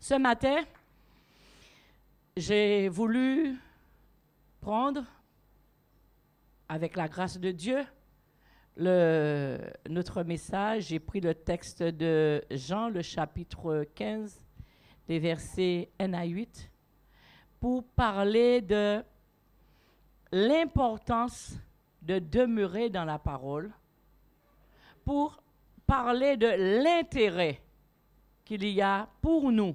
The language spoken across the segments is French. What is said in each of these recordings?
Ce matin, j'ai voulu prendre, avec la grâce de Dieu, notre message. J'ai pris le texte de Jean, le chapitre 15, les versets 1 à 8, pour parler de l'importance de demeurer dans la parole, pour parler de l'intérêt qu'il y a pour nous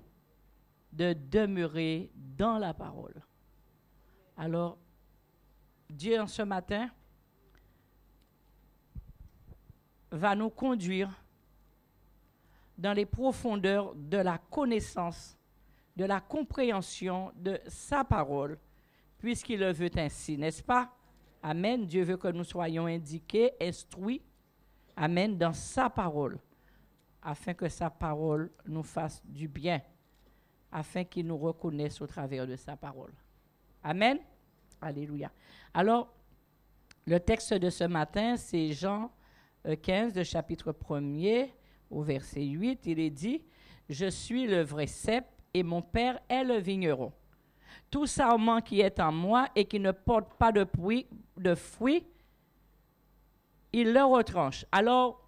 de demeurer dans la parole. Alors, Dieu, en ce matin, va nous conduire dans les profondeurs de la connaissance, de la compréhension de sa parole, puisqu'il le veut ainsi, n'est-ce pas? Amen. Dieu veut que nous soyons indiqués, instruits, amen, dans sa parole, afin que sa parole nous fasse du bien, afin qu'il nous reconnaisse au travers de sa parole. Amen. Alléluia. Alors, le texte de ce matin, c'est Jean 15, le chapitre 1er, au verset 8. Il est dit, « Je suis le vrai cep et mon Père est le vigneron. Tout sarment qui est en moi et qui ne porte pas de fruits, il le retranche. » Alors,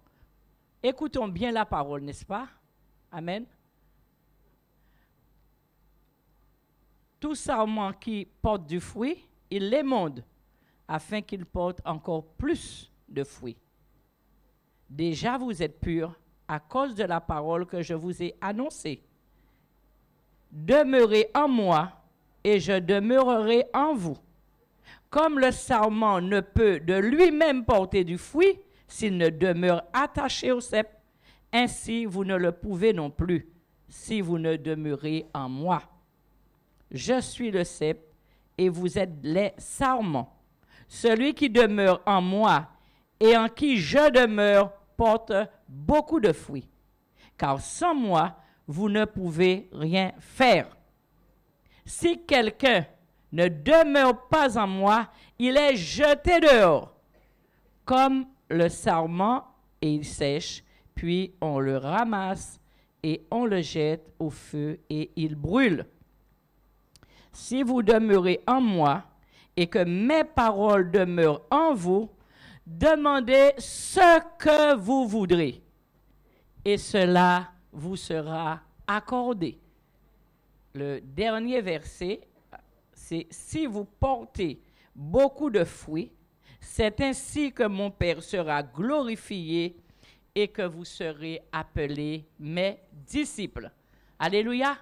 écoutons bien la parole, n'est-ce pas? Amen. Tout sarment qui porte du fruit, il l'émonde, afin qu'il porte encore plus de fruits. Déjà, vous êtes purs à cause de la parole que je vous ai annoncée. Demeurez en moi, et je demeurerai en vous. Comme le sarment ne peut de lui-même porter du fruit s'il ne demeure attaché au cep, ainsi vous ne le pouvez non plus si vous ne demeurez en moi. Je suis le cep et vous êtes les sarments. Celui qui demeure en moi et en qui je demeure porte beaucoup de fruits, car sans moi, vous ne pouvez rien faire. Si quelqu'un ne demeure pas en moi, il est jeté dehors, comme le sarment, et il sèche, puis on le ramasse et on le jette au feu et il brûle. Si vous demeurez en moi et que mes paroles demeurent en vous, demandez ce que vous voudrez et cela vous sera accordé. Le dernier verset, c'est « Si vous portez beaucoup de fruits, c'est ainsi que mon Père sera glorifié et que vous serez appelés mes disciples. » Alléluia.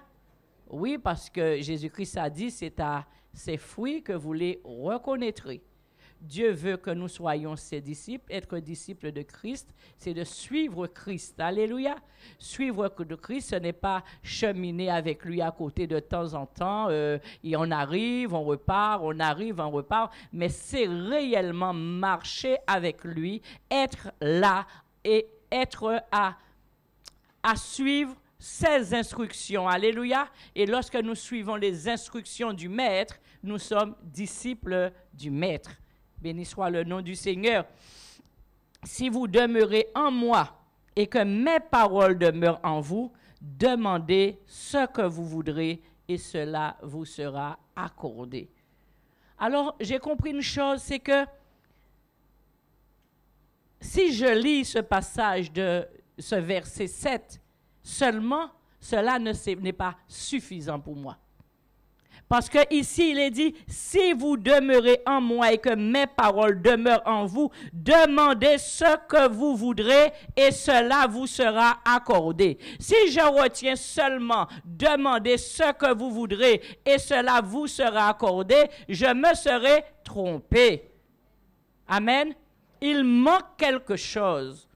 Oui, parce que Jésus-Christ a dit, c'est à ses fruits que vous les reconnaîtrez. Dieu veut que nous soyons ses disciples. Être disciple de Christ, c'est de suivre Christ. Alléluia. Suivre de Christ, ce n'est pas cheminer avec lui à côté de temps en temps. Et on arrive, on repart, on arrive, on repart. Mais c'est réellement marcher avec lui, être là et être à suivre ses instructions. Alléluia. Et lorsque nous suivons les instructions du Maître, nous sommes disciples du Maître. Béni soit le nom du Seigneur. Si vous demeurez en moi et que mes paroles demeurent en vous, demandez ce que vous voudrez et cela vous sera accordé. Alors, j'ai compris une chose, c'est que si je lis ce passage de ce verset 7, seulement, cela n'est pas suffisant pour moi. Parce qu'ici, il est dit, si vous demeurez en moi et que mes paroles demeurent en vous, demandez ce que vous voudrez et cela vous sera accordé. Si je retiens seulement, demandez ce que vous voudrez et cela vous sera accordé, je me serai trompé. Amen. Il manque quelque chose.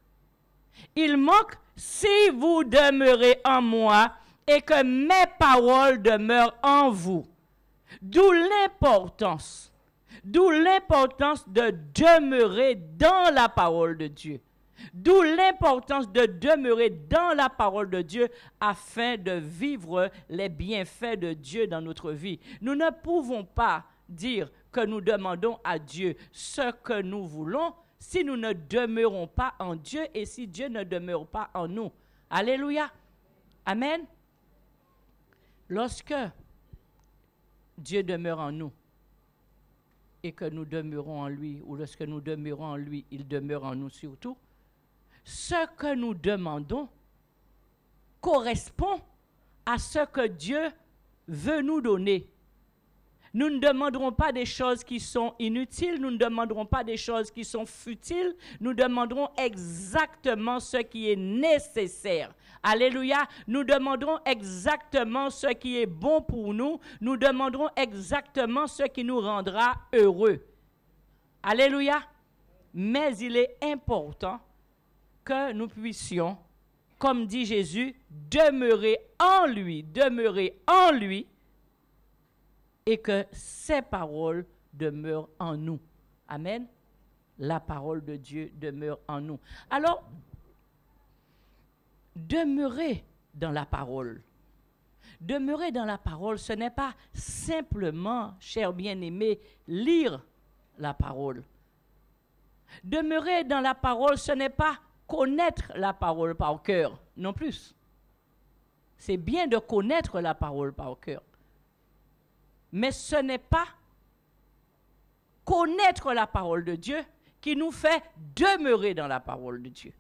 Il manque, si vous demeurez en moi et que mes paroles demeurent en vous. D'où l'importance de demeurer dans la parole de Dieu. D'où l'importance de demeurer dans la parole de Dieu afin de vivre les bienfaits de Dieu dans notre vie. Nous ne pouvons pas dire que nous demandons à Dieu ce que nous voulons si nous ne demeurons pas en Dieu et si Dieu ne demeure pas en nous. Alléluia. Amen. Lorsque Dieu demeure en nous et que nous demeurons en lui, ou lorsque nous demeurons en lui, il demeure en nous surtout, ce que nous demandons correspond à ce que Dieu veut nous donner. Nous ne demanderons pas des choses qui sont inutiles, nous ne demanderons pas des choses qui sont futiles, nous demanderons exactement ce qui est nécessaire. Alléluia, nous demanderons exactement ce qui est bon pour nous, nous demanderons exactement ce qui nous rendra heureux. Alléluia, mais il est important que nous puissions, comme dit Jésus, demeurer en lui, et que ses paroles demeurent en nous. Amen. La parole de Dieu demeure en nous. Alors, demeurer dans la parole. Demeurer dans la parole, ce n'est pas simplement, chers bien-aimés, lire la parole. Demeurer dans la parole, ce n'est pas connaître la parole par cœur, non plus. C'est bien de connaître la parole par cœur. Mais ce n'est pas connaître la parole de Dieu qui nous fait demeurer dans la parole de Dieu.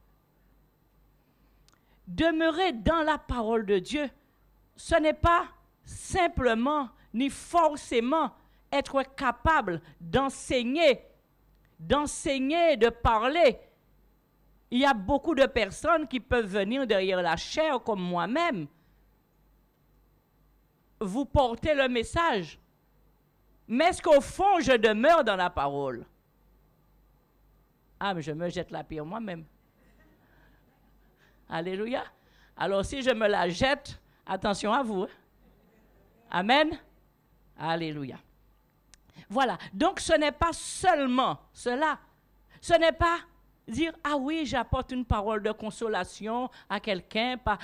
Demeurer dans la parole de Dieu, ce n'est pas simplement ni forcément être capable d'enseigner, de parler. Il y a beaucoup de personnes qui peuvent venir derrière la chair, comme moi-même, vous porter le message. Mais est-ce qu'au fond, je demeure dans la parole? Ah, mais je me jette la pierre moi-même. Alléluia. Alors, si je me la jette, attention à vous. Hein? Amen. Alléluia. Voilà. Donc, ce n'est pas seulement cela. Ce n'est pas dire, ah oui, j'apporte une parole de consolation à quelqu'un par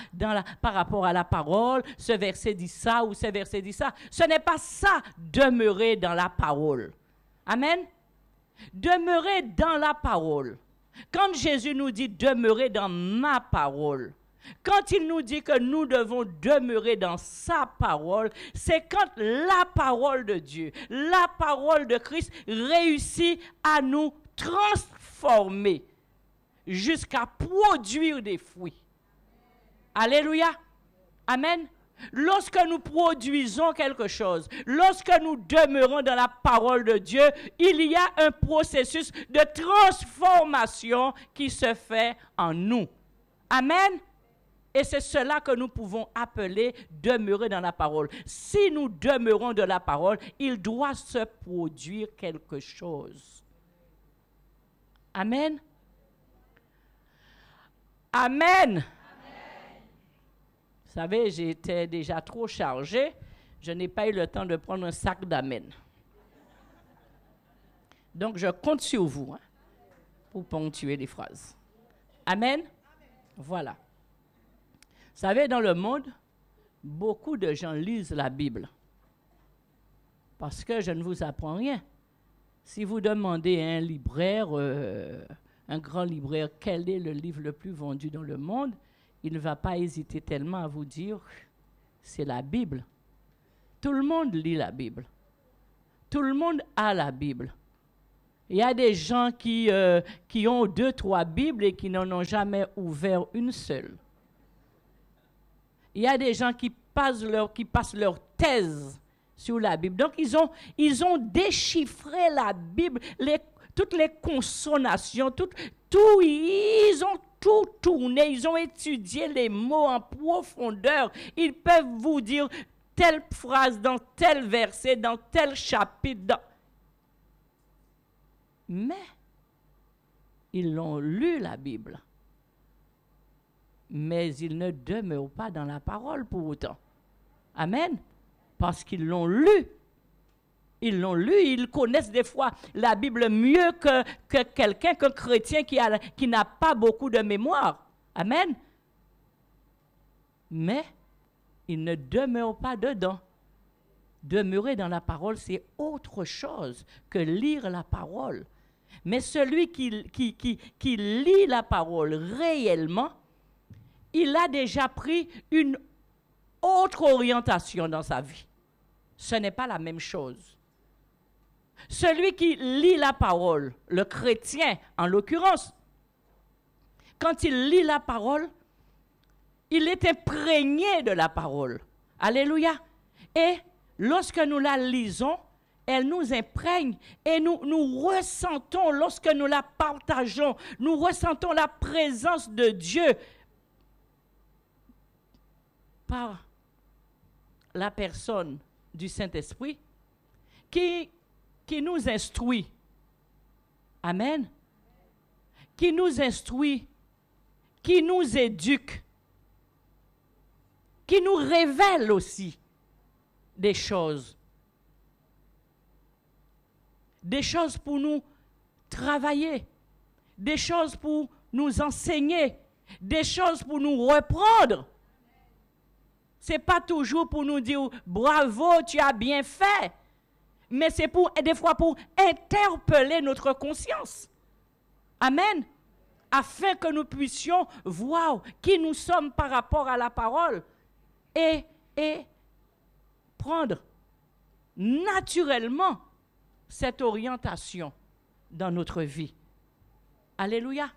rapport à la parole, ce verset dit ça ou ce verset dit ça. Ce n'est pas ça, demeurer dans la parole. Amen. Demeurer dans la parole. Quand Jésus nous dit demeurer dans ma parole, quand il nous dit que nous devons demeurer dans sa parole, c'est quand la parole de Dieu, la parole de Christ réussit à nous transformer jusqu'à produire des fruits. Alléluia. Amen. Lorsque nous produisons quelque chose, lorsque nous demeurons dans la parole de Dieu, il y a un processus de transformation qui se fait en nous. Amen. Et c'est cela que nous pouvons appeler demeurer dans la parole. Si nous demeurons dans la parole, il doit se produire quelque chose. Amen. Amen. Vous savez, j'étais déjà trop chargé. Je n'ai pas eu le temps de prendre un sac d'amen. Donc, je compte sur vous pour ponctuer les phrases. Amen. Voilà. Vous savez, dans le monde, beaucoup de gens lisent la Bible. Parce que je ne vous apprends rien. Si vous demandez à un libraire, un grand libraire, quel est le livre le plus vendu dans le monde, il ne va pas hésiter tellement à vous dire, c'est la Bible. Tout le monde lit la Bible. Tout le monde a la Bible. Il y a des gens qui ont 2, 3 Bibles et qui n'en ont jamais ouvert une seule. Il y a des gens qui passent leur thèse sur la Bible. Donc, ils ont déchiffré la Bible, toutes les consonnations, ils ont tout tourné, ils ont étudié les mots en profondeur. Ils peuvent vous dire telle phrase dans tel verset, dans tel chapitre. Mais, ils l'ont lu, la Bible. Mais ils ne demeurent pas dans la parole pour autant. Amen. Parce qu'ils l'ont lu. Ils l'ont lu, ils connaissent des fois la Bible mieux que quelqu'un, qu'un chrétien qui n'a pas beaucoup de mémoire. Amen. Mais ils ne demeurent pas dedans. Demeurer dans la parole, c'est autre chose que lire la parole. Mais celui qui lit la parole réellement, il a déjà pris une autre orientation dans sa vie. Ce n'est pas la même chose. Celui qui lit la parole, le chrétien en l'occurrence, quand il lit la parole, il est imprégné de la parole. Alléluia. Et lorsque nous la lisons, elle nous imprègne et nous ressentons, lorsque nous la partageons, nous ressentons la présence de Dieu par la personne du Saint-Esprit qui nous instruit. Amen. Qui nous instruit, qui nous éduque, qui nous révèle aussi des choses. Des choses pour nous travailler, des choses pour nous enseigner, des choses pour nous reprendre. Ce n'est pas toujours pour nous dire « bravo, tu as bien fait », mais c'est des fois pour interpeller notre conscience. Amen. Afin que nous puissions voir qui nous sommes par rapport à la parole et prendre naturellement cette orientation dans notre vie. Alléluia.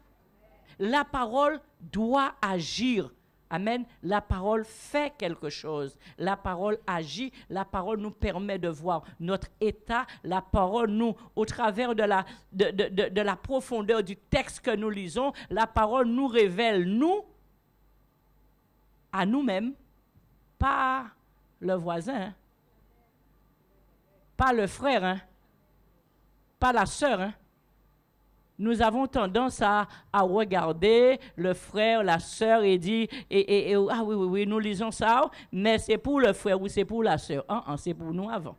La parole doit agir. Amen. La parole fait quelque chose. La parole agit. La parole nous permet de voir notre état. La parole nous, au travers de la profondeur du texte que nous lisons, la parole nous révèle, nous, à nous-mêmes, pas le voisin, hein, pas le frère, hein, pas la sœur. Hein. Nous avons tendance à regarder le frère, la sœur et dire, ah oui, nous lisons ça, mais c'est pour le frère ou c'est pour la sœur. C'est pour nous avant.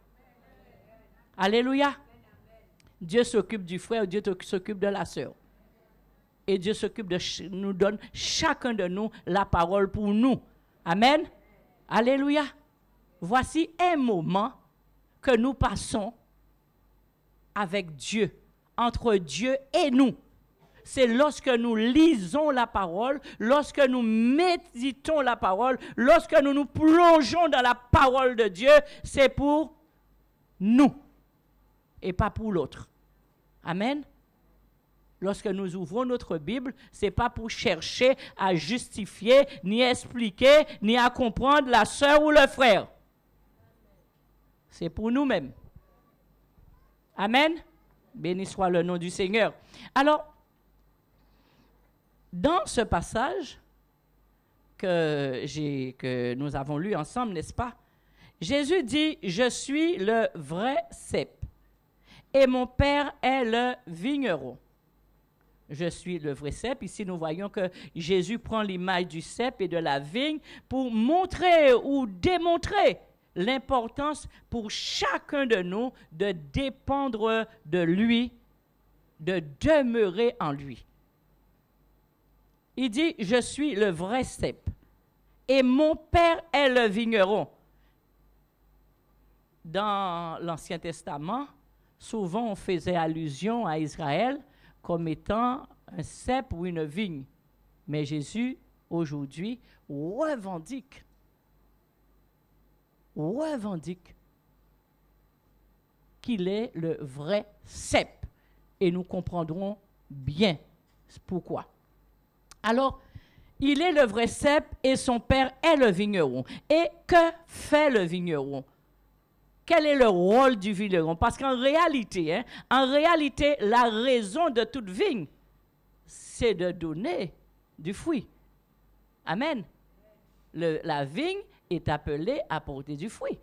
Alléluia. Dieu s'occupe du frère, Dieu s'occupe de la sœur. Et Dieu s'occupe nous donne chacun de nous la parole pour nous. Amen. Alléluia. Voici un moment que nous passons avec Dieu. Entre Dieu et nous. C'est lorsque nous lisons la parole, lorsque nous méditons la parole, lorsque nous nous plongeons dans la parole de Dieu, c'est pour nous et pas pour l'autre. Amen. Lorsque nous ouvrons notre Bible, ce n'est pas pour chercher à justifier, ni expliquer, ni à comprendre la sœur ou le frère. C'est pour nous-mêmes. Amen. Béni soit le nom du Seigneur. Alors, dans ce passage que nous avons lu ensemble, n'est-ce pas? Jésus dit, « Je suis le vrai cep et mon Père est le vigneron. » Je suis le vrai cep. Ici, nous voyons que Jésus prend l'image du cep et de la vigne pour montrer ou démontrer l'importance pour chacun de nous de dépendre de lui, de demeurer en lui. Il dit, « Je suis le vrai cep et mon Père est le vigneron. » Dans l'Ancien Testament, souvent on faisait allusion à Israël comme étant un cep ou une vigne. Mais Jésus, aujourd'hui, revendique qu'il est le vrai cep. Et nous comprendrons bien pourquoi. Alors, il est le vrai cep et son père est le vigneron. Et que fait le vigneron? Quel est le rôle du vigneron? Parce qu'en réalité, la raison de toute vigne, c'est de donner du fruit. Amen. La vigne est appelé à porter du fruit.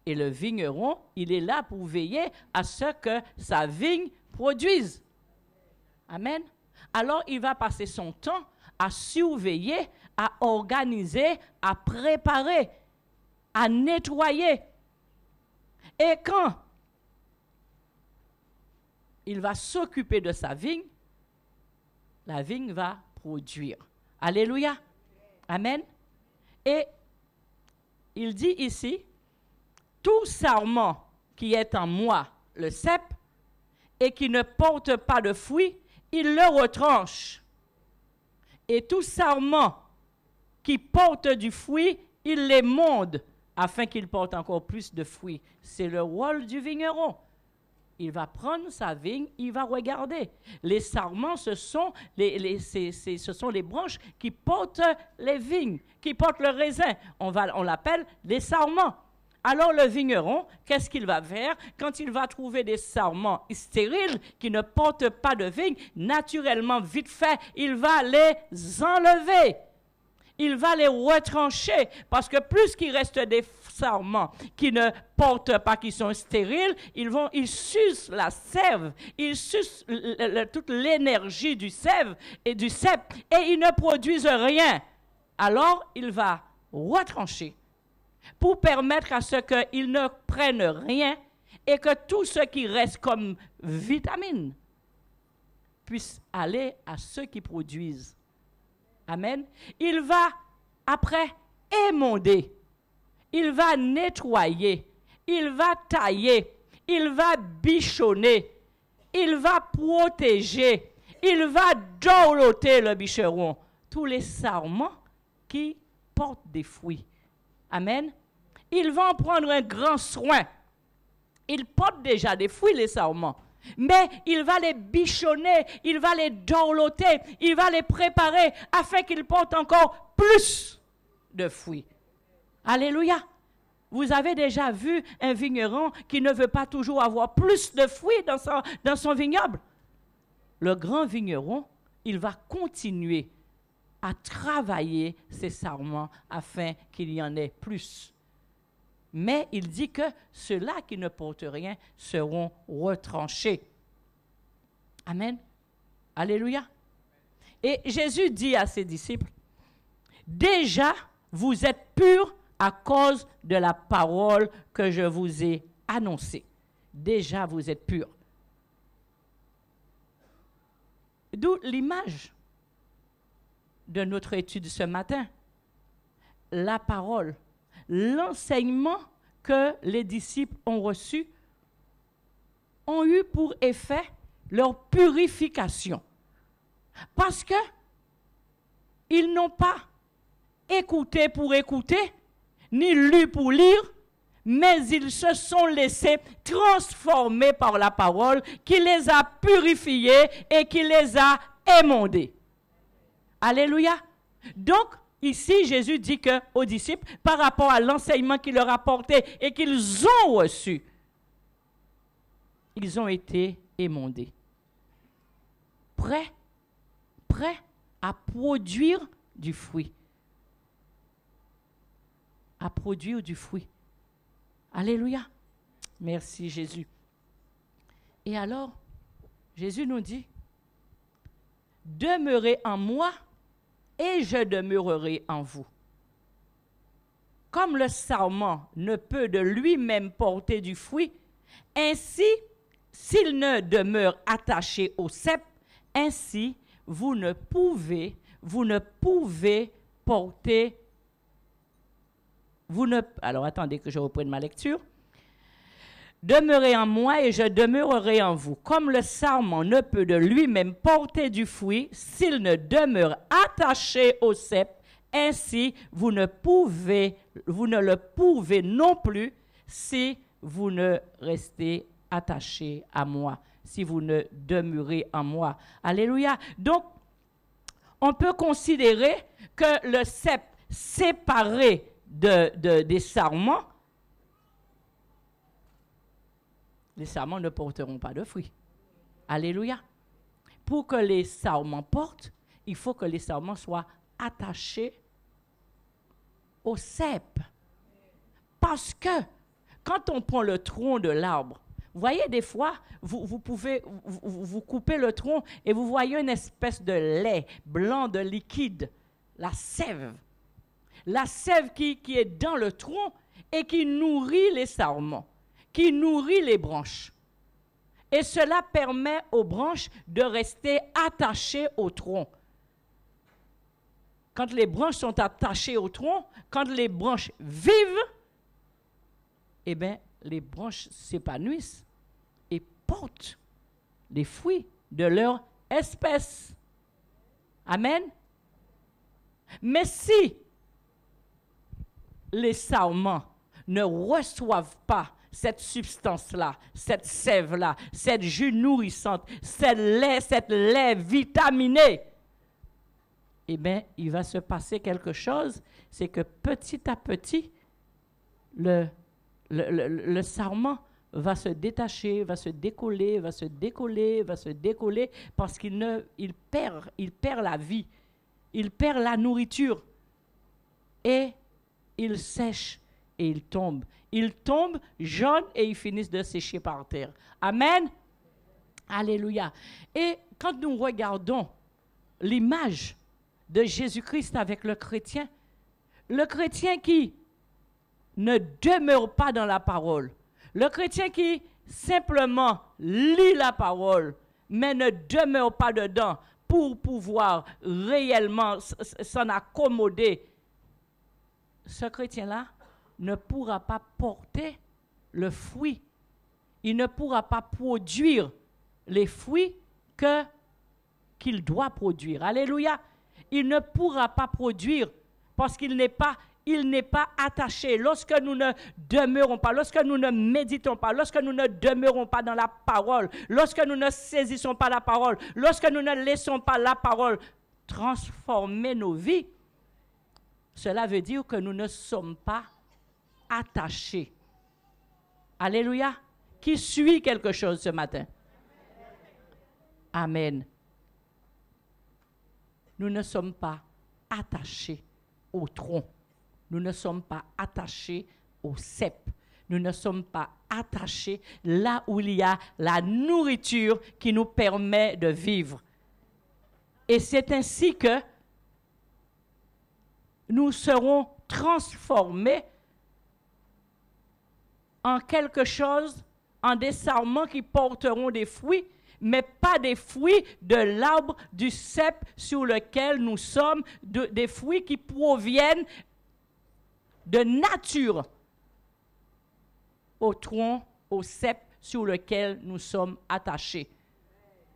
Et le vigneron, il est là pour veiller à ce que sa vigne produise. Amen. Alors, il va passer son temps à surveiller, à organiser, à préparer, à nettoyer. Et quand il va s'occuper de sa vigne, la vigne va produire. Alléluia. Amen. Et il dit ici, tout sarment qui est en moi, le cep, et qui ne porte pas de fruit, il le retranche. Et tout sarment qui portent du fruit, il les monde afin qu'ils portent encore plus de fruits. C'est le rôle du vigneron. Il va prendre sa vigne, il va regarder. Les sarments, ce sont les branches qui portent les vignes, qui portent le raisin. On l'appelle les sarments. Alors le vigneron, qu'est-ce qu'il va faire? Quand il va trouver des sarments stériles qui ne portent pas de vigne, naturellement, vite fait, il va les enlever. Il va les retrancher parce que plus qu'il reste des sarments qui ne portent pas, qui sont stériles, ils sucent la sève, ils sucent toute l'énergie du sève et du cep et ils ne produisent rien. Alors, il va retrancher pour permettre à ce qu'ils ne prennent rien et que tout ce qui reste comme vitamines puisse aller à ceux qui produisent. Amen. Il va après émonder, il va nettoyer, il va tailler, il va bichonner, il va protéger, il va dorloter le bicheron, tous les sarments qui portent des fruits. Amen. Il va en prendre un grand soin. Il porte déjà des fruits, les sarments. Mais il va les bichonner, il va les dorloter, il va les préparer afin qu'ils portent encore plus de fruits. Alléluia. Vous avez déjà vu un vigneron qui ne veut pas toujours avoir plus de fruits dans son vignoble. Le grand vigneron, il va continuer à travailler ses sarments afin qu'il y en ait plus. Mais il dit que ceux-là qui ne portent rien seront retranchés. Amen. Alléluia. Et Jésus dit à ses disciples, « Déjà, vous êtes purs à cause de la parole que je vous ai annoncée. Déjà, vous êtes purs. » D'où l'image de notre étude ce matin. La parole, l'enseignement que les disciples ont reçu ont eu pour effet leur purification. Parce que ils n'ont pas écouté pour écouter, ni lu pour lire, mais ils se sont laissés transformer par la parole qui les a purifiés et qui les a émondés. Alléluia. Donc, ici, Jésus dit aux disciples, par rapport à l'enseignement qu'il leur a porté et qu'ils ont reçu, ils ont été émondés. Prêts à produire du fruit. À produire du fruit. Alléluia. Merci Jésus. Et alors, Jésus nous dit, demeurez en moi et je demeurerai en vous. Comme le sarment ne peut de lui-même porter du fruit, ainsi, s'il ne demeure attaché au cep, ainsi, vous ne pouvez porter. Alors, attendez que je reprenne ma lecture. Demeurez en moi et je demeurerai en vous. Comme le sarment ne peut de lui-même porter du fruit, s'il ne demeure attaché au cep, ainsi vous ne le pouvez non plus si vous ne restez attaché à moi, si vous ne demeurez en moi. Alléluia. Donc, on peut considérer que le cep séparé des sarments, les sarments ne porteront pas de fruits. Alléluia. Pour que les sarments portent, il faut que les sarments soient attachés au cep. Parce que quand on prend le tronc de l'arbre, vous voyez des fois, vous coupez le tronc et vous voyez une espèce de lait blanc de liquide, la sève. La sève qui est dans le tronc et qui nourrit les sarments, qui nourrit les branches. Et cela permet aux branches de rester attachées au tronc. Quand les branches sont attachées au tronc, quand les branches vivent, eh bien, les branches s'épanouissent et portent les fruits de leur espèce. Amen. Mais si les sarments ne reçoivent pas cette substance-là, cette sève-là, cette jus nourrissante, cette lait vitaminé, eh bien, il va se passer quelque chose, c'est que petit à petit, le sarment va se détacher, va se décoller, va se décoller, va se décoller, parce il perd la vie, il perd la nourriture, et il sèche, et il tombe. Ils tombent jaunes et ils finissent de sécher par terre. Amen. Alléluia. Et quand nous regardons l'image de Jésus-Christ avec le chrétien qui ne demeure pas dans la parole, le chrétien qui simplement lit la parole, mais ne demeure pas dedans pour pouvoir réellement s'en accommoder, ce chrétien-là ne pourra pas porter le fruit. Il ne pourra pas produire les fruits qu'il doit produire. Alléluia. Il ne pourra pas produire parce qu'il n'est pas attaché. Lorsque nous ne demeurons pas, lorsque nous ne méditons pas, lorsque nous ne demeurons pas dans la parole, lorsque nous ne saisissons pas la parole, lorsque nous ne laissons pas la parole transformer nos vies, cela veut dire que nous ne sommes pas attachés. Alléluia. Qui suit quelque chose ce matin? Amen. Nous ne sommes pas attachés au tronc. Nous ne sommes pas attachés au cep. Nous ne sommes pas attachés là où il y a la nourriture qui nous permet de vivre. Et c'est ainsi que nous serons transformés en quelque chose, en des sarments qui porteront des fruits, mais pas des fruits de l'arbre du cep sur lequel nous sommes, des fruits qui proviennent de nature au tronc, au cep sur lequel nous sommes attachés.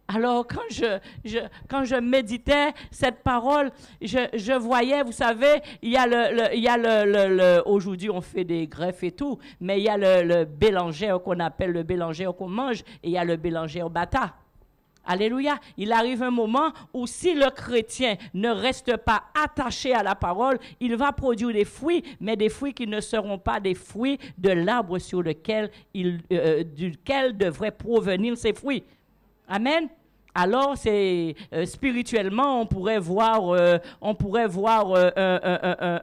Alors, quand je méditais cette parole, je voyais, vous savez, il y a aujourd'hui on fait des greffes et tout, mais il y a le bélangère qu'on appelle le bélangère qu'on mange, et il y a le bélangère bata. Alléluia. Il arrive un moment où si le chrétien ne reste pas attaché à la parole, il va produire des fruits, mais des fruits qui ne seront pas des fruits de l'arbre sur lequel duquel devraient provenir ces fruits. Amen. Alors, spirituellement, on pourrait voir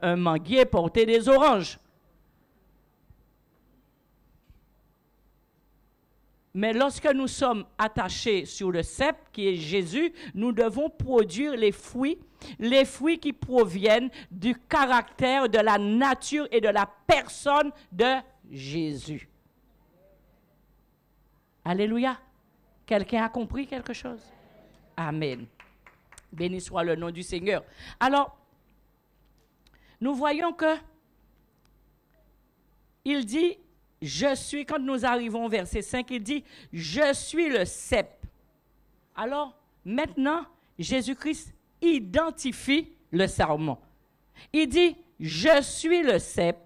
un manguier porter des oranges. Mais lorsque nous sommes attachés sur le cep, qui est Jésus, nous devons produire les fruits qui proviennent du caractère, de la nature et de la personne de Jésus. Alléluia. Quelqu'un a compris quelque chose? Amen. Béni soit le nom du Seigneur. Alors, nous voyons que il dit, je suis, quand nous arrivons au verset 5, il dit, je suis le cep. Alors, maintenant, Jésus-Christ identifie le sarment. Il dit, je suis le cep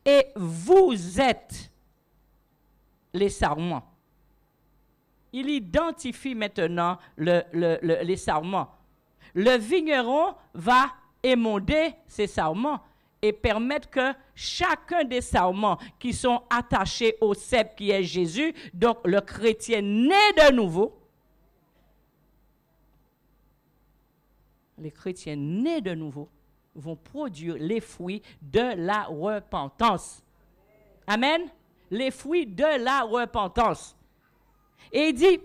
et vous êtes les sarments. Il identifie maintenant les sarments. Le vigneron va émonder ces sarments et permettre que chacun des sarments qui sont attachés au cep qui est Jésus, donc le chrétien né de nouveau, les chrétiens nés de nouveau vont produire les fruits de la repentance. Amen. Les fruits de la repentance. Et il dit,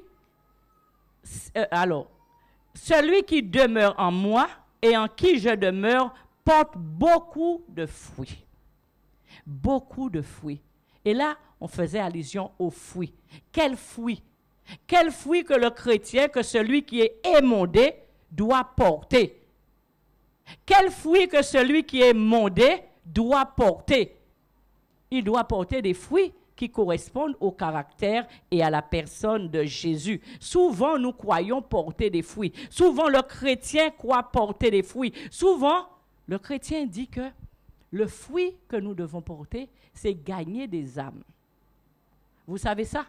alors, celui qui demeure en moi et en qui je demeure porte beaucoup de fruits. Beaucoup de fruits. Et là, on faisait allusion aux fruits. Quels fruits? Quels fruits que le chrétien, que celui qui est émondé, doit porter? Quels fruits que celui qui est émondé doit porter? Il doit porter des fruits qui correspondent au caractère et à la personne de Jésus. Souvent, nous croyons porter des fruits. Souvent, le chrétien croit porter des fruits. Souvent, le chrétien dit que Le fruit que nous devons porter, c'est gagner des âmes. Vous savez ça?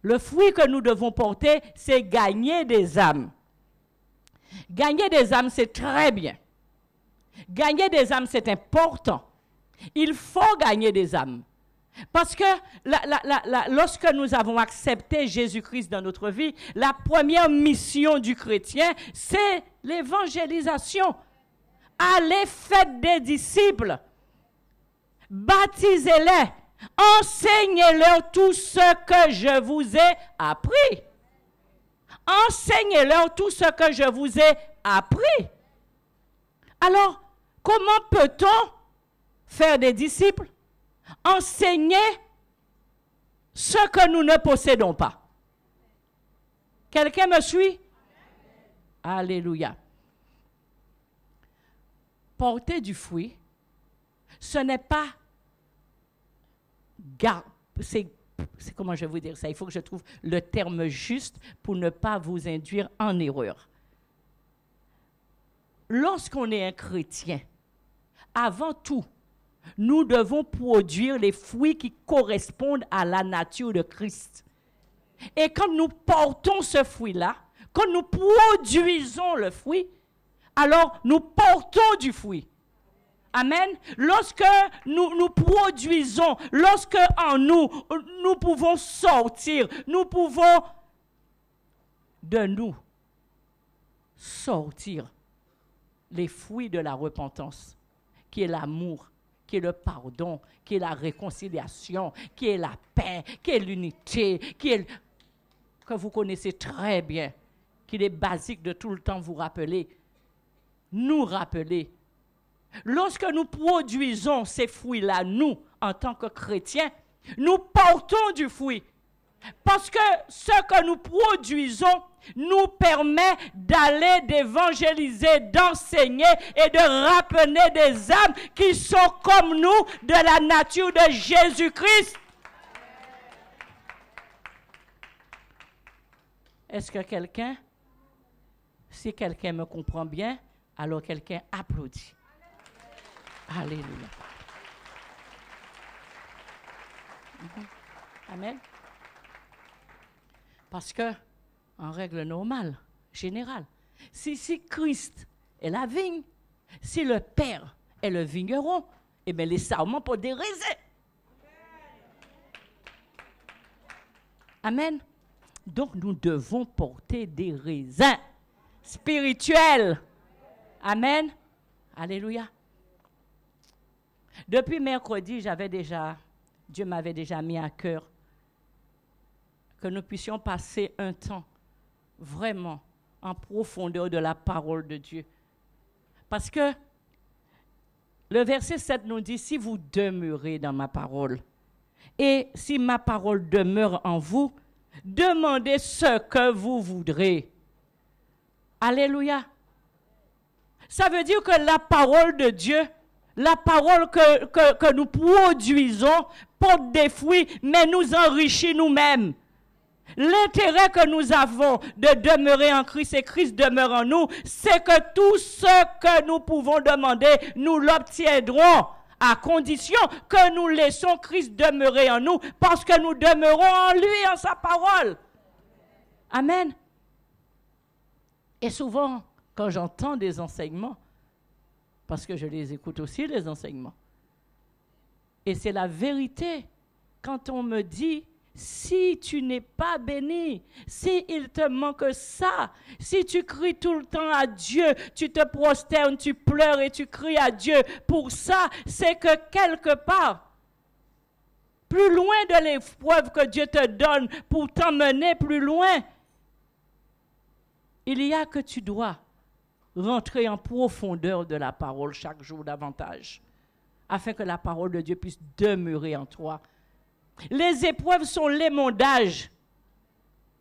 Le fruit que nous devons porter, c'est gagner des âmes. Gagner des âmes, c'est très bien. Gagner des âmes, c'est important. Il faut gagner des âmes. Parce que lorsque nous avons accepté Jésus-Christ dans notre vie, la première mission du chrétien, c'est l'évangélisation. Allez, faites des disciples, baptisez-les, enseignez-leur tout ce que je vous ai appris. Enseignez-leur tout ce que je vous ai appris. Alors, comment peut-on faire des disciples? Enseigner ce que nous ne possédons pas. Quelqu'un me suit? Alléluia. Porter du fruit, ce n'est pas c'est comment je vais vous dire ça? Il faut que je trouve le terme juste pour ne pas vous induire en erreur. Lorsqu'on est un chrétien, avant tout, nous devons produire les fruits qui correspondent à la nature de Christ. Et quand nous portons ce fruit-là, quand nous produisons le fruit, alors nous portons du fruit. Amen. Lorsque nous produisons, lorsque en nous pouvons sortir, nous pouvons de nous sortir les fruits de la repentance, qui est l'amour, qui est le pardon, qui est la réconciliation, qui est la paix, qui est l'unité, que vous connaissez très bien, qu'il est basique de tout le temps vous rappeler, nous rappeler. Lorsque nous produisons ces fruits-là, nous, en tant que chrétiens, nous portons du fruit. Parce que ce que nous produisons nous permet d'aller, d'évangéliser, d'enseigner et de ramener des âmes qui sont comme nous, de la nature de Jésus-Christ. Est-ce que si quelqu'un me comprend bien, alors quelqu'un applaudit. Alléluia. Amen. Parce que, en règle normale, générale, si Christ est la vigne, si le Père est le vigneron, eh bien les sarments pour des raisins. Amen. Donc nous devons porter des raisins spirituels. Amen. Alléluia. Depuis mercredi, Dieu m'avait déjà mis à cœur que nous puissions passer un temps vraiment en profondeur de la parole de Dieu. Parce que le verset 7 nous dit, si vous demeurez dans ma parole, et si ma parole demeure en vous, demandez ce que vous voudrez. Alléluia. Ça veut dire que la parole de Dieu, la parole que nous produisons porte des fruits, mais nous enrichit nous-mêmes. L'intérêt que nous avons de demeurer en Christ et Christ demeure en nous, c'est que tout ce que nous pouvons demander, nous l'obtiendrons à condition que nous laissons Christ demeurer en nous parce que nous demeurons en lui, en sa parole. Amen. Et souvent, quand j'entends des enseignements, parce que je les écoute aussi, les enseignements, et c'est la vérité, quand on me dit, si tu n'es pas béni, si il te manque ça, si tu cries tout le temps à Dieu, tu te prosternes, tu pleures et tu cries à Dieu pour ça, c'est que quelque part, plus loin de l'épreuve que Dieu te donne pour t'emmener plus loin, il y a que tu dois rentrer en profondeur de la parole chaque jour davantage, afin que la parole de Dieu puisse demeurer en toi. Les épreuves sont l'émondage.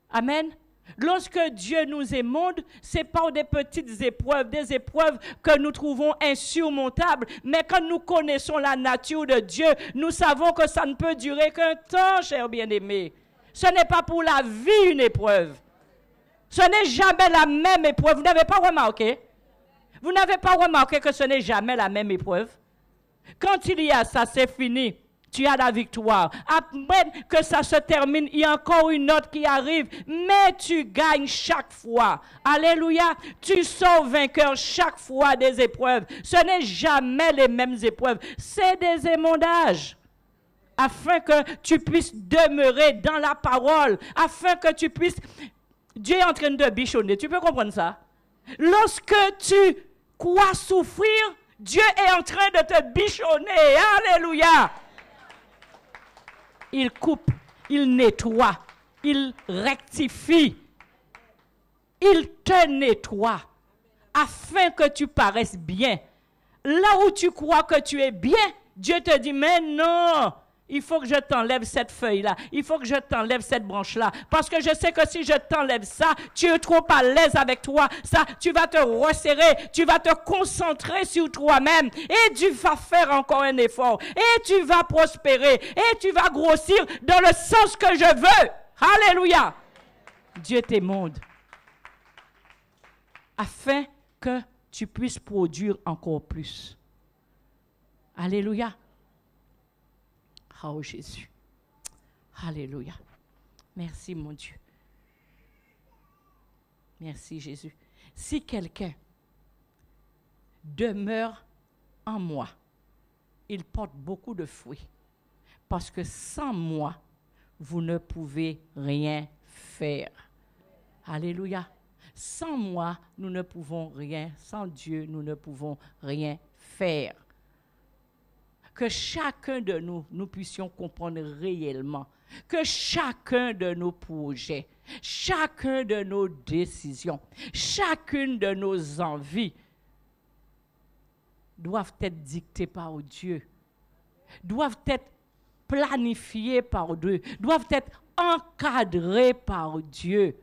Amen. Lorsque Dieu nous émonde, c'est pas des petites épreuves, des épreuves que nous trouvons insurmontables. Mais quand nous connaissons la nature de Dieu, nous savons que ça ne peut durer qu'un temps, chers bien-aimés. Ce n'est pas pour la vie une épreuve. Ce n'est jamais la même épreuve. Vous n'avez pas remarqué? Vous n'avez pas remarqué que ce n'est jamais la même épreuve? Quand il y a ça, c'est fini. Tu as la victoire. Après que ça se termine, il y a encore une autre qui arrive. Mais tu gagnes chaque fois. Alléluia. Tu sors vainqueur chaque fois des épreuves. Ce n'est jamais les mêmes épreuves. C'est des émondages. Afin que tu puisses demeurer dans la parole. Afin que tu puisses... Dieu est en train de bichonner. Tu peux comprendre ça? Lorsque tu crois souffrir, Dieu est en train de te bichonner. Alléluia. Il coupe, il nettoie, il rectifie, il te nettoie afin que tu paraisses bien. Là où tu crois que tu es bien, Dieu te dit, mais non, il faut que je t'enlève cette feuille-là, il faut que je t'enlève cette branche-là, parce que je sais que si je t'enlève ça, tu es trop à l'aise avec toi, ça, tu vas te resserrer, tu vas te concentrer sur toi-même, et tu vas faire encore un effort, et tu vas prospérer, et tu vas grossir dans le sens que je veux. Alléluia. Dieu t'émonde, afin que tu puisses produire encore plus. Alléluia. Oh Jésus. Alléluia. Merci mon Dieu. Merci Jésus. Si quelqu'un demeure en moi, il porte beaucoup de fruits. Parce que sans moi, vous ne pouvez rien faire. Alléluia. Sans moi, nous ne pouvons rien. Sans Dieu, nous ne pouvons rien faire. Que chacun de nous, nous puissions comprendre réellement que chacun de nos projets, chacun de nos décisions, chacune de nos envies doivent être dictées par Dieu, doivent être planifiées par Dieu, doivent être encadrées par Dieu.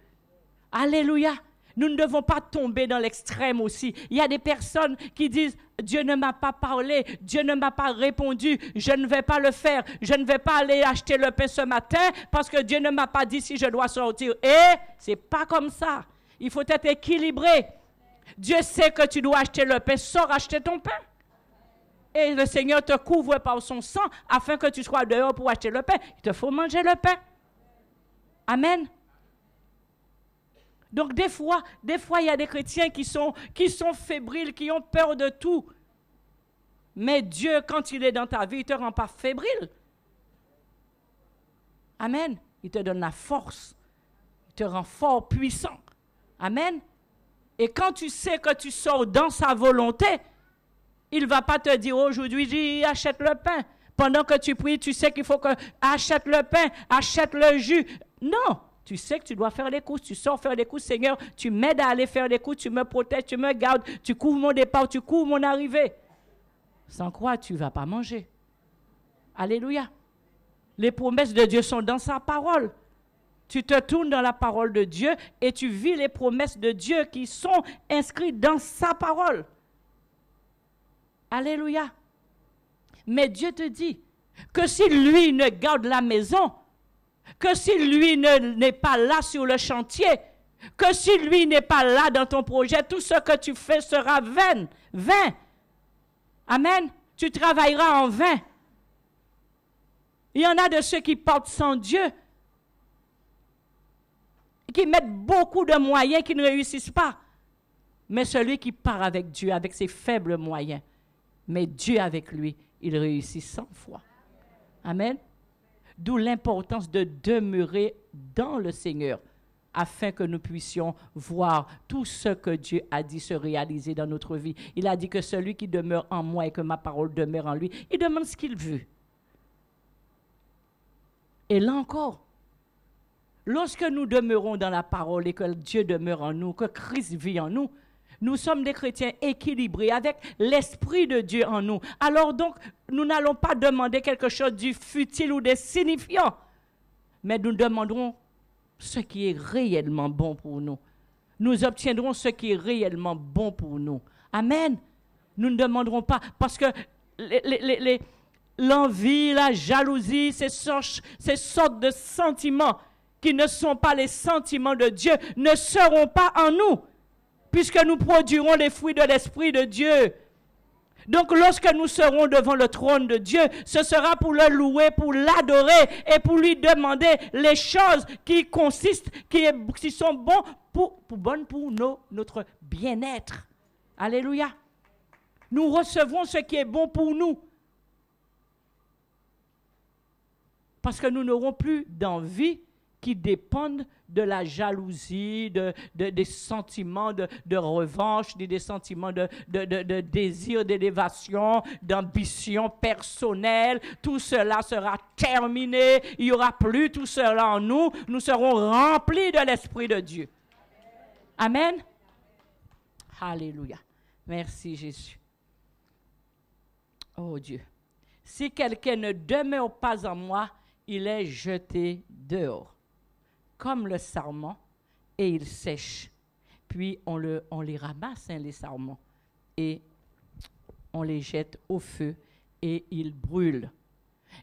Alléluia. Nous ne devons pas tomber dans l'extrême aussi. Il y a des personnes qui disent, Dieu ne m'a pas parlé, Dieu ne m'a pas répondu, je ne vais pas le faire, je ne vais pas aller acheter le pain ce matin parce que Dieu ne m'a pas dit si je dois sortir. Et c'est pas comme ça. Il faut être équilibré. Dieu sait que tu dois acheter le pain, sors acheter ton pain. Et le Seigneur te couvre par son sang afin que tu sois dehors pour acheter le pain. Il te faut manger le pain. Amen. Donc des fois, il y a des chrétiens qui sont fébriles, qui ont peur de tout. Mais Dieu, quand il est dans ta vie, il ne te rend pas fébrile. Amen. Il te donne la force. Il te rend fort, puissant. Amen. Et quand tu sais que tu sors dans sa volonté, il ne va pas te dire aujourd'hui, achète le pain. Pendant que tu pries, tu sais qu'il faut que achète le pain, achète le jus. Non. Tu sais que tu dois faire les courses, tu sors faire les courses, Seigneur, tu m'aides à aller faire les courses, tu me protèges, tu me gardes, tu couvres mon départ, tu couvres mon arrivée. Sans quoi, tu ne vas pas manger. Alléluia. Les promesses de Dieu sont dans sa parole. Tu te tournes dans la parole de Dieu et tu vis les promesses de Dieu qui sont inscrites dans sa parole. Alléluia. Mais Dieu te dit que si lui ne garde la maison, que si lui n'est pas là sur le chantier, que si lui n'est pas là dans ton projet, tout ce que tu fais sera vain. Amen. Tu travailleras en vain. Il y en a de ceux qui partent sans Dieu, qui mettent beaucoup de moyens, qui ne réussissent pas. Mais celui qui part avec Dieu, avec ses faibles moyens, mais Dieu avec lui, il réussit 100 fois. Amen. D'où l'importance de demeurer dans le Seigneur, afin que nous puissions voir tout ce que Dieu a dit se réaliser dans notre vie. Il a dit que celui qui demeure en moi et que ma parole demeure en lui, il demande ce qu'il veut. Et là encore, lorsque nous demeurons dans la parole et que Dieu demeure en nous, que Christ vit en nous, nous sommes des chrétiens équilibrés avec l'Esprit de Dieu en nous. Alors donc, nous n'allons pas demander quelque chose du futile ou de signifiant, mais nous demanderons ce qui est réellement bon pour nous. Nous obtiendrons ce qui est réellement bon pour nous. Amen. Nous ne demanderons pas, parce que l'envie, la jalousie, ces sortes de sentiments qui ne sont pas les sentiments de Dieu ne seront pas en nous. puisque nous produirons les fruits de l'Esprit de Dieu. Donc, lorsque nous serons devant le trône de Dieu, ce sera pour le louer, pour l'adorer et pour lui demander les choses qui consistent, qui sont bonnes pour notre bien-être. Alléluia. Nous recevons ce qui est bon pour nous. Parce que nous n'aurons plus d'envie qui dépendent de la jalousie, des sentiments de revanche, des sentiments de désir, d'élévation, d'ambition personnelle. Tout cela sera terminé. Il n'y aura plus tout cela en nous. Nous serons remplis de l'Esprit de Dieu. Amen. Alléluia. Merci Jésus. Oh Dieu. Si quelqu'un ne demeure pas en moi, il est jeté dehors, comme le sarment, et il sèche. Puis on les ramasse, les sarments, et on les jette au feu, et ils brûlent.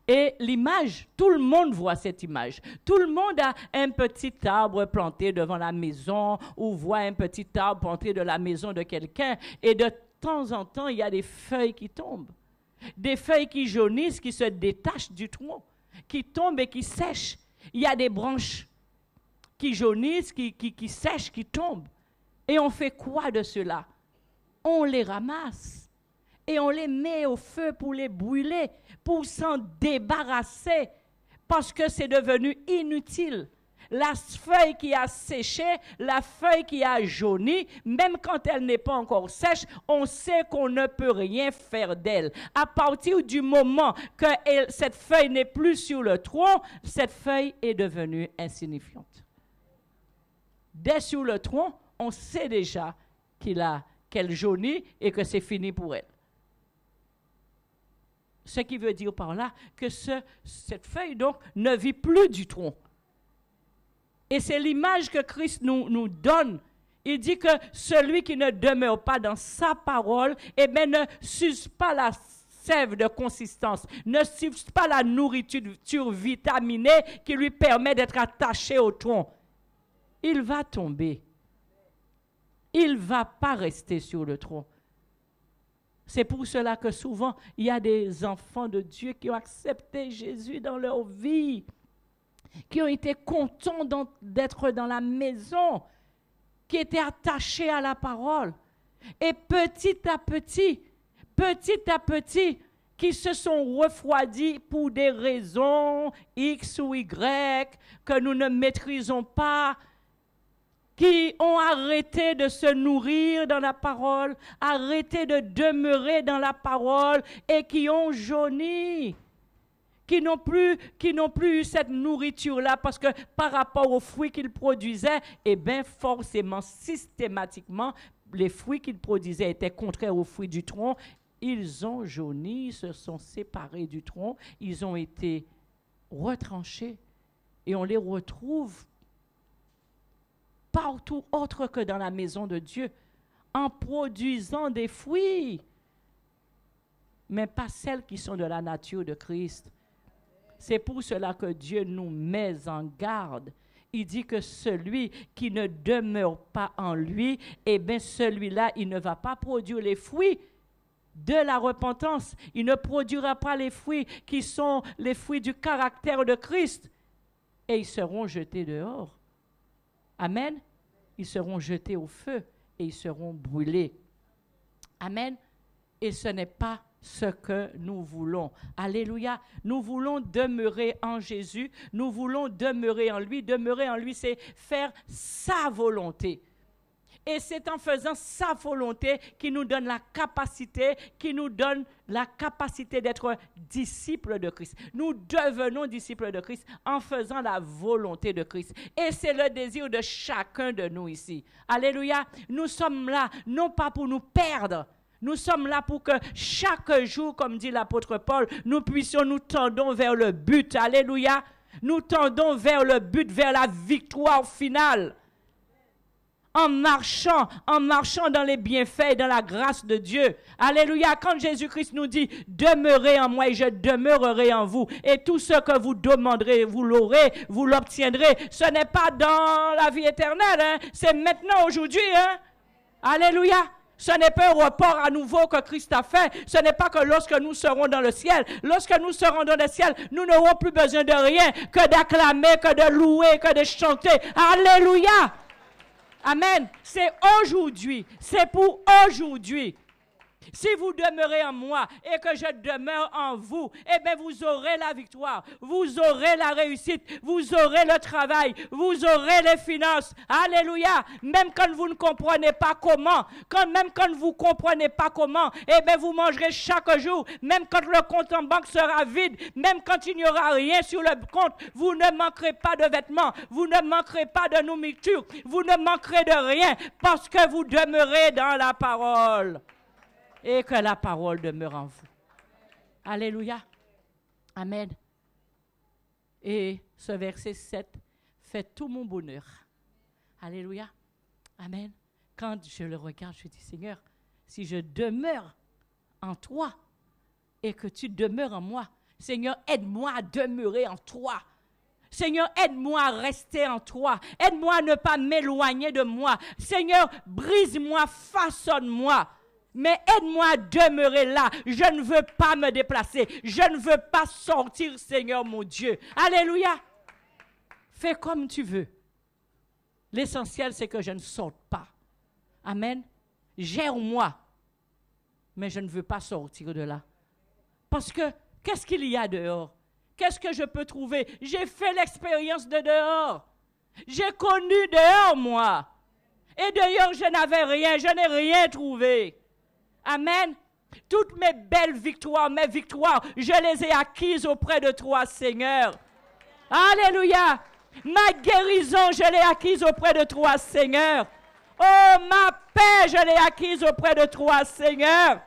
Et l'image, tout le monde voit cette image. Tout le monde a un petit arbre planté devant la maison, ou voit un petit arbre planté de la maison de quelqu'un, et de temps en temps, il y a des feuilles qui tombent. Des feuilles qui jaunissent, qui se détachent du tronc, qui tombent et qui sèchent. Il y a des branches qui jaunissent, qui sèchent, qui tombent. Et on fait quoi de cela? On les ramasse et on les met au feu pour les brûler, pour s'en débarrasser, parce que c'est devenu inutile. La feuille qui a séché, la feuille qui a jauni, même quand elle n'est pas encore sèche, on sait qu'on ne peut rien faire d'elle. À partir du moment que cette feuille n'est plus sur le tronc, cette feuille est devenue insignifiante. Dès sur le tronc, on sait déjà qu'elle jaunit et que c'est fini pour elle. Ce qui veut dire par là que cette feuille donc ne vit plus du tronc. Et c'est l'image que Christ nous donne. Il dit que celui qui ne demeure pas dans sa parole, eh bien, ne suce pas la sève de consistance, ne suce pas la nourriture vitaminée qui lui permet d'être attaché au tronc. Il va tomber. Il ne va pas rester sur le tronc. C'est pour cela que souvent, il y a des enfants de Dieu qui ont accepté Jésus dans leur vie, qui ont été contents d'être dans la maison, qui étaient attachés à la parole. Et petit à petit, qui se sont refroidis pour des raisons X ou Y que nous ne maîtrisons pas, qui ont arrêté de se nourrir dans la parole, arrêté de demeurer dans la parole et qui ont jauni. Qui n'ont plus eu cette nourriture-là parce que par rapport aux fruits qu'ils produisaient, eh bien forcément, systématiquement, les fruits qu'ils produisaient étaient contraires aux fruits du tronc. Ils ont jauni, se sont séparés du tronc, ils ont été retranchés et on les retrouve partout autre que dans la maison de Dieu, en produisant des fruits, mais pas celles qui sont de la nature de Christ. C'est pour cela que Dieu nous met en garde. Il dit que celui qui ne demeure pas en lui, eh bien celui-là, il ne va pas produire les fruits de la repentance. Il ne produira pas les fruits qui sont les fruits du caractère de Christ. Et ils seront jetés dehors. Amen. Ils seront jetés au feu et ils seront brûlés. Amen. Et ce n'est pas ce que nous voulons. Alléluia. Nous voulons demeurer en Jésus. Nous voulons demeurer en lui. Demeurer en lui, c'est faire sa volonté. Et c'est en faisant sa volonté qui nous donne la capacité, d'être disciples de Christ. Nous devenons disciples de Christ en faisant la volonté de Christ. Et c'est le désir de chacun de nous ici. Alléluia. Nous sommes là, non pas pour nous perdre. Nous sommes là pour que chaque jour, comme dit l'apôtre Paul, nous tendons vers le but. Alléluia. Nous tendons vers le but, vers la victoire finale. En marchant dans les bienfaits et dans la grâce de Dieu. Alléluia. Quand Jésus-Christ nous dit, demeurez en moi et je demeurerai en vous. Et tout ce que vous demanderez, vous l'aurez, vous l'obtiendrez. Ce n'est pas dans la vie éternelle, hein. C'est maintenant, aujourd'hui, hein. Alléluia. Ce n'est pas un report à nouveau que Christ a fait. Ce n'est pas que lorsque nous serons dans le ciel, lorsque nous serons dans le ciel, nous n'aurons plus besoin de rien que d'acclamer, que de louer, que de chanter. Alléluia. Amen. C'est aujourd'hui. C'est pour aujourd'hui. Si vous demeurez en moi et que je demeure en vous, eh bien vous aurez la victoire, vous aurez la réussite, vous aurez le travail, vous aurez les finances. Alléluia. Même quand vous ne comprenez pas comment, même quand vous ne comprenez pas comment, eh bien vous mangerez chaque jour. Même quand le compte en banque sera vide, même quand il n'y aura rien sur le compte, vous ne manquerez pas de vêtements, vous ne manquerez pas de nourriture, vous ne manquerez de rien parce que vous demeurez dans la parole. Et que la parole demeure en vous. Alléluia. Amen. Et ce verset 7 fait tout mon bonheur. Alléluia. Amen. Quand je le regarde, je dis, Seigneur, si je demeure en toi et que tu demeures en moi, Seigneur, aide-moi à demeurer en toi. Seigneur, aide-moi à rester en toi. Aide-moi à ne pas m'éloigner de moi. Seigneur, brise-moi, façonne-moi. Mais aide-moi à demeurer là. Je ne veux pas me déplacer. Je ne veux pas sortir, Seigneur mon Dieu. Alléluia. Fais comme tu veux. L'essentiel, c'est que je ne sorte pas. Amen. Gère-moi. Mais je ne veux pas sortir de là. Parce que, qu'est-ce qu'il y a dehors? Qu'est-ce que je peux trouver? J'ai fait l'expérience de dehors. J'ai connu dehors, moi. Et dehors, je n'avais rien. Je n'ai rien trouvé. Amen. Toutes mes belles victoires, mes victoires, je les ai acquises auprès de toi, Seigneur. Alléluia. Ma guérison, je l'ai acquise auprès de toi, Seigneur. Oh, ma paix, je l'ai acquise auprès de toi, Seigneur.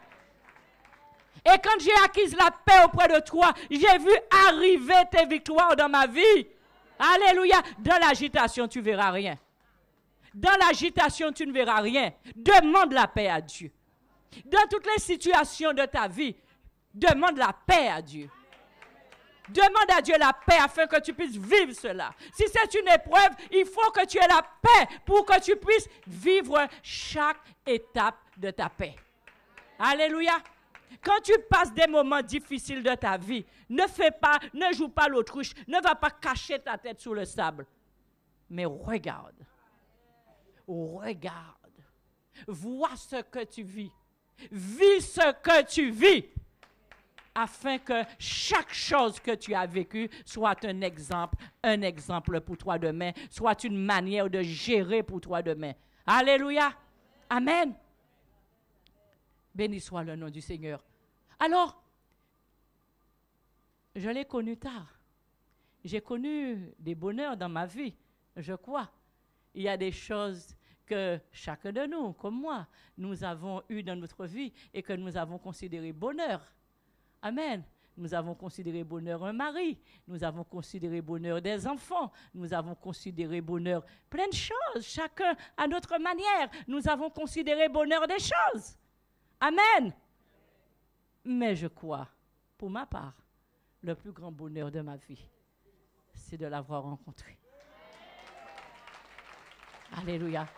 Et quand j'ai acquise la paix auprès de toi, j'ai vu arriver tes victoires dans ma vie. Alléluia. Dans l'agitation, tu ne verras rien. Dans l'agitation, tu ne verras rien. Demande la paix à Dieu. Dans toutes les situations de ta vie, demande la paix à Dieu. Demande à Dieu la paix afin que tu puisses vivre cela. Si c'est une épreuve, il faut que tu aies la paix pour que tu puisses vivre chaque étape de ta paix. Alléluia. Quand tu passes des moments difficiles de ta vie, ne joue pas l'autruche, ne va pas cacher ta tête sous le sable. Mais regarde. Regarde. Vois ce que tu vis. Vis ce que tu vis, afin que chaque chose que tu as vécue soit un exemple pour toi demain, soit une manière de gérer pour toi demain. Alléluia. Amen. Béni soit le nom du Seigneur. Alors, je l'ai connu tard. J'ai connu des bonheurs dans ma vie, je crois. Il y a des choses que chacun de nous, comme moi, nous avons eu dans notre vie et que nous avons considéré bonheur. Amen. Nous avons considéré bonheur un mari, nous avons considéré bonheur des enfants, nous avons considéré bonheur plein de choses, chacun à notre manière. Nous avons considéré bonheur des choses. Amen. Mais je crois, pour ma part, le plus grand bonheur de ma vie, c'est de l'avoir rencontré. Alléluia.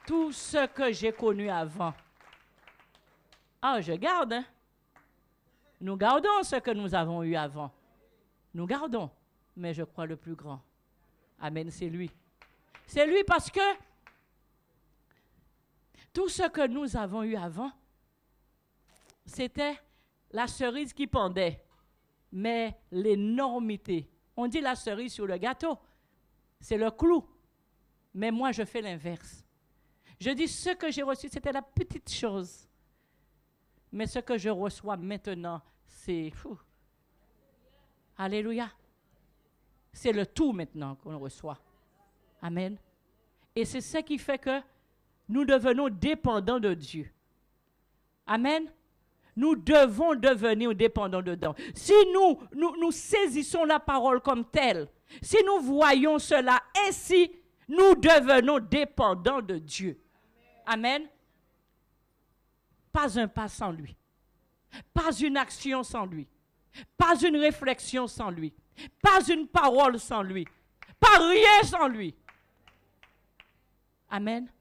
Tout ce que j'ai connu avant, je garde. Hein? Nous gardons ce que nous avons eu avant. Nous gardons. Mais je crois le plus grand. Amen, c'est lui. C'est lui parce que tout ce que nous avons eu avant, c'était la cerise qui pendait. Mais l'énormité. On dit la cerise sur le gâteau. C'est le clou. Mais moi, je fais l'inverse. Je dis ce que j'ai reçu, c'était la petite chose. Mais ce que je reçois maintenant, c'est fou. Alléluia. C'est le tout maintenant qu'on reçoit. Amen. Et c'est ce qui fait que nous devenons dépendants de Dieu. Amen. Nous devons devenir dépendants de Dieu. Si nous saisissons la parole comme telle, si nous voyons cela ainsi, nous devenons dépendants de Dieu. Amen. Pas un pas sans lui. Pas une action sans lui. Pas une réflexion sans lui. Pas une parole sans lui. Pas rien sans lui. Amen.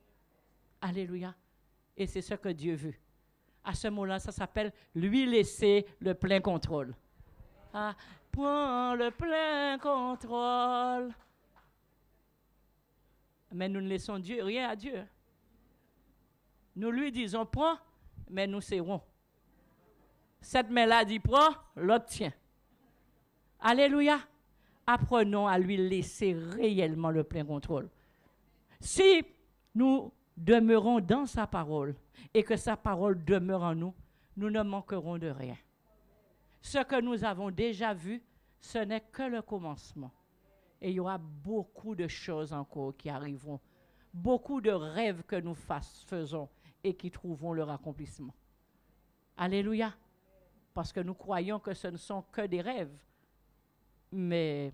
Alléluia. Et c'est ce que Dieu veut. À ce moment-là, ça s'appelle lui laisser le plein contrôle. Ah, prends le plein contrôle. Mais nous ne laissons Dieu, rien à Dieu. Nous lui disons prends, mais nous serrons. Cette main-là dit prends, l'autre tient. Alléluia. Apprenons à lui laisser réellement le plein contrôle. Si nous demeurons dans sa parole et que sa parole demeure en nous, nous ne manquerons de rien. Ce que nous avons déjà vu, ce n'est que le commencement. Et il y aura beaucoup de choses encore qui arriveront. Beaucoup de rêves que nous faisons et qui trouveront leur accomplissement. Alléluia. Parce que nous croyons que ce ne sont que des rêves. Mais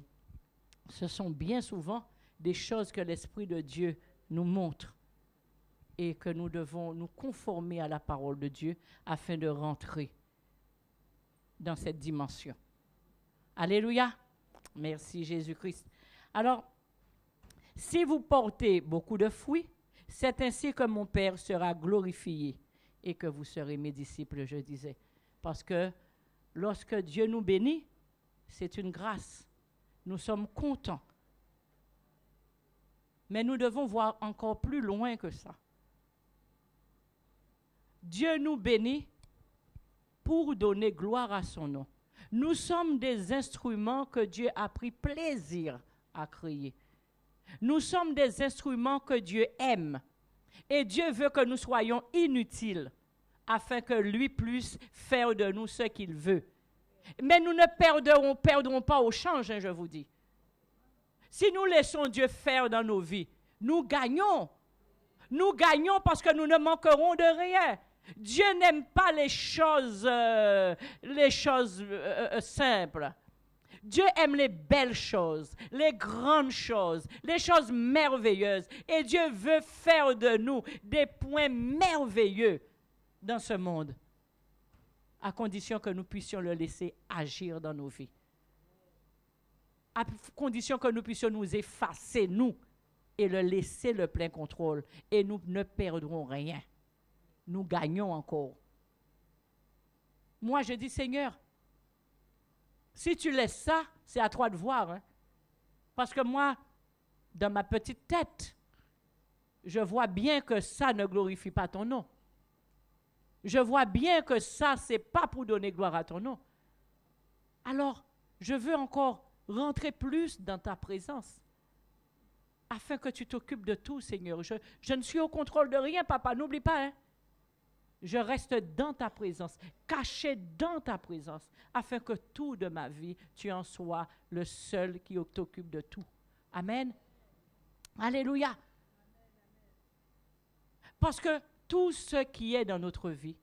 ce sont bien souvent des choses que l'Esprit de Dieu nous montre et que nous devons nous conformer à la parole de Dieu afin de rentrer dans cette dimension. Alléluia. Merci Jésus-Christ. Alors, si vous portez beaucoup de fruits, c'est ainsi que mon Père sera glorifié et que vous serez mes disciples, je disais. Parce que lorsque Dieu nous bénit, c'est une grâce. Nous sommes contents. Mais nous devons voir encore plus loin que ça. Dieu nous bénit pour donner gloire à son nom. Nous sommes des instruments que Dieu a pris plaisir à créer. Nous sommes des instruments que Dieu aime. Et Dieu veut que nous soyons inutiles afin que lui puisse faire de nous ce qu'il veut. Mais nous ne perdrons pas au change, je vous dis. Si nous laissons Dieu faire dans nos vies, nous gagnons. Nous gagnons parce que nous ne manquerons de rien. Dieu n'aime pas les choses simples. Dieu aime les belles choses, les grandes choses, les choses merveilleuses. Et Dieu veut faire de nous des points merveilleux dans ce monde, à condition que nous puissions le laisser agir dans nos vies. À condition que nous puissions nous effacer, nous, et le laisser le plein contrôle. Et nous ne perdrons rien. Nous gagnons encore. Moi, je dis, Seigneur, si tu laisses ça, c'est à toi de voir. Hein? Parce que moi, dans ma petite tête, je vois bien que ça ne glorifie pas ton nom. Je vois bien que ça, ce n'est pas pour donner gloire à ton nom. Alors, je veux encore rentrer plus dans ta présence, afin que tu t'occupes de tout, Seigneur. Je ne suis au contrôle de rien, papa, n'oublie pas. Hein? Je reste dans ta présence, caché dans ta présence, afin que tout de ma vie, tu en sois le seul qui t'occupe de tout. Amen. Alléluia. Parce que tout ce qui est dans notre vie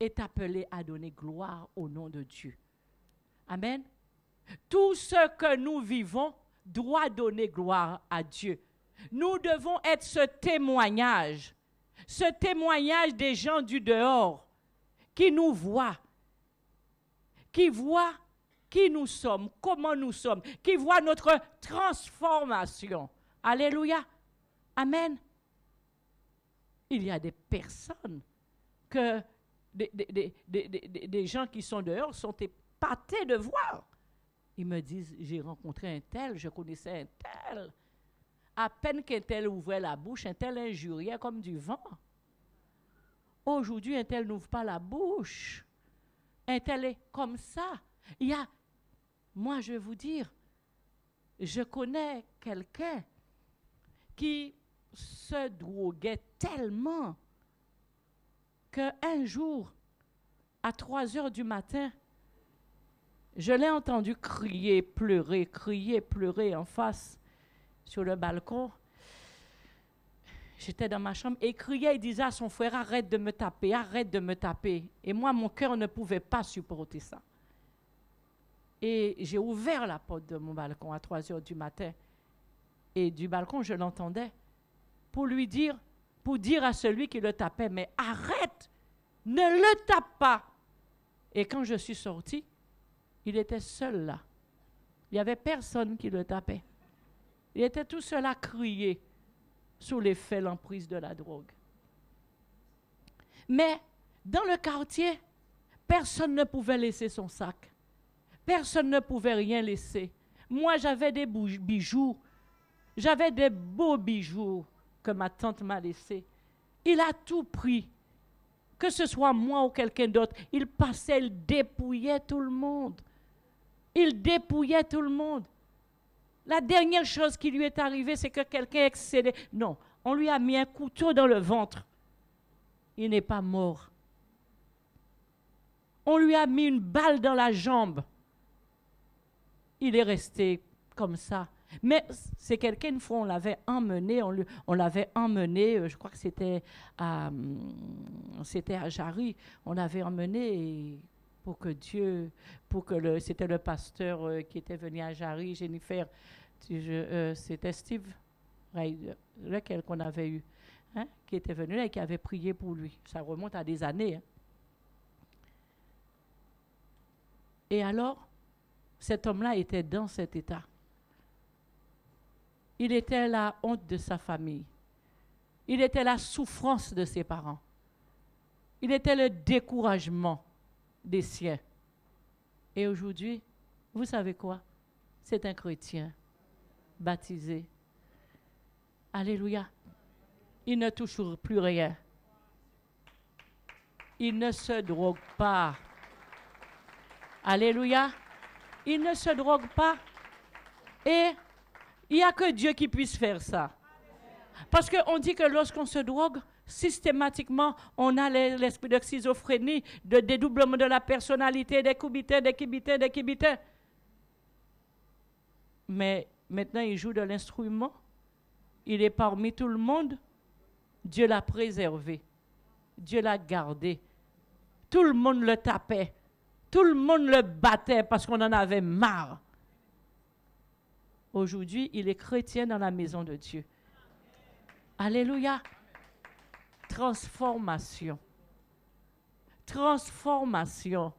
est appelé à donner gloire au nom de Dieu. Amen. Tout ce que nous vivons doit donner gloire à Dieu. Nous devons être ce témoignage des gens du dehors qui nous voient, qui voient qui nous sommes, comment nous sommes, qui voient notre transformation. Alléluia. Amen. Il y a des personnes que des gens qui sont dehors sont épatés de voir. Ils me disent, j'ai rencontré un tel, je connaissais un tel. À peine qu'un tel ouvrait la bouche, un tel injuriait comme du vent. Aujourd'hui, un tel n'ouvre pas la bouche. Un tel est comme ça. Moi je vais vous dire, je connais quelqu'un qui se droguait tellement qu'un jour, à 3 heures du matin, je l'ai entendu crier, pleurer en face sur le balcon. J'étais dans ma chambre et il criait, il disait à son frère, arrête de me taper. Et moi, mon cœur ne pouvait pas supporter ça. Et j'ai ouvert la porte de mon balcon à 3 heures du matin. Et du balcon, je l'entendais pour dire à celui qui le tapait, mais arrête, ne le tape pas. Et quand je suis sortie, il était seul là. Il n'y avait personne qui le tapait. Il était tout seul à crier. sous l'effet, l'emprise de la drogue. Mais dans le quartier, personne ne pouvait laisser son sac. Personne ne pouvait rien laisser. Moi, j'avais des bijoux. J'avais des beaux bijoux que ma tante m'a laissés. Il a tout pris. Que ce soit moi ou quelqu'un d'autre, il passait, il dépouillait tout le monde. Il dépouillait tout le monde. La dernière chose qui lui est arrivée, c'est que quelqu'un excédait. Non, on lui a mis un couteau dans le ventre. Il n'est pas mort. On lui a mis une balle dans la jambe. Il est resté comme ça. Mais c'est quelqu'un, une fois, on l'avait emmené, je crois que c'était à Jarry, on l'avait emmené c'était le pasteur qui était venu à Jarry, Jennifer, c'était Steve, lequel qu'on avait eu, hein, qui était venu là et qui avait prié pour lui. Ça remonte à des années. Hein. Et alors, cet homme-là était dans cet état. Il était la honte de sa famille. Il était la souffrance de ses parents. Il était le découragement des siens. Et aujourd'hui, vous savez quoi? C'est un chrétien baptisé. Alléluia. Il ne touche plus rien. Il ne se drogue pas. Alléluia. Il ne se drogue pas. Et il n'y a que Dieu qui puisse faire ça. Parce qu'on dit que lorsqu'on se drogue, systématiquement, on a l'esprit de schizophrénie, de dédoublement de la personnalité, des kubitains. Mais maintenant, il joue de l'instrument. Il est parmi tout le monde. Dieu l'a préservé. Dieu l'a gardé. Tout le monde le tapait. Tout le monde le battait parce qu'on en avait marre. Aujourd'hui, il est chrétien dans la maison de Dieu. Alléluia. Transformation. Transformation.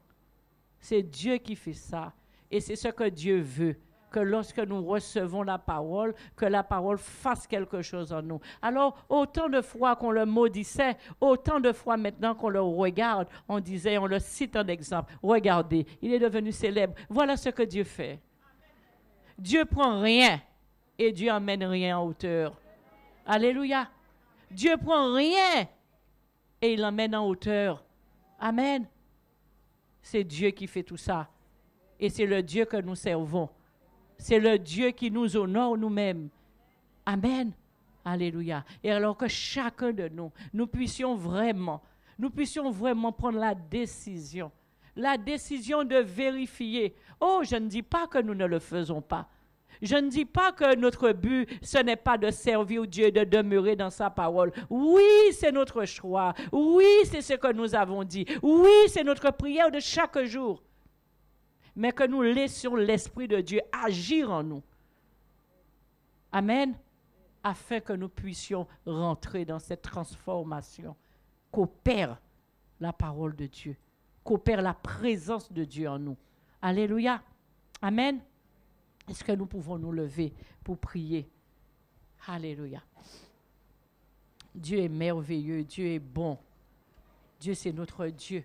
C'est Dieu qui fait ça. Et c'est ce que Dieu veut. Que lorsque nous recevons la parole, que la parole fasse quelque chose en nous. Alors, autant de fois qu'on le maudissait, autant de fois maintenant qu'on le regarde, on disait, on le cite en exemple. Regardez, il est devenu célèbre. Voilà ce que Dieu fait. Dieu prend rien et Dieu emmène rien en hauteur. Alléluia. Dieu prend rien et il l'emmène en hauteur. Amen. C'est Dieu qui fait tout ça. Et c'est le Dieu que nous servons. C'est le Dieu qui nous honore nous-mêmes. Amen. Alléluia. Et alors que chacun de nous, nous puissions vraiment prendre la décision de vérifier. Oh, je ne dis pas que nous ne le faisons pas. Je ne dis pas que notre but, ce n'est pas de servir Dieu, de demeurer dans sa parole. Oui, c'est notre choix. Oui, c'est ce que nous avons dit. Oui, c'est notre prière de chaque jour. Mais que nous laissions l'Esprit de Dieu agir en nous. Amen. Afin que nous puissions rentrer dans cette transformation qu'opère la parole de Dieu, qu'opère la présence de Dieu en nous. Alléluia. Amen. Est-ce que nous pouvons nous lever pour prier? Alléluia. Dieu est merveilleux, Dieu est bon. Dieu, c'est notre Dieu.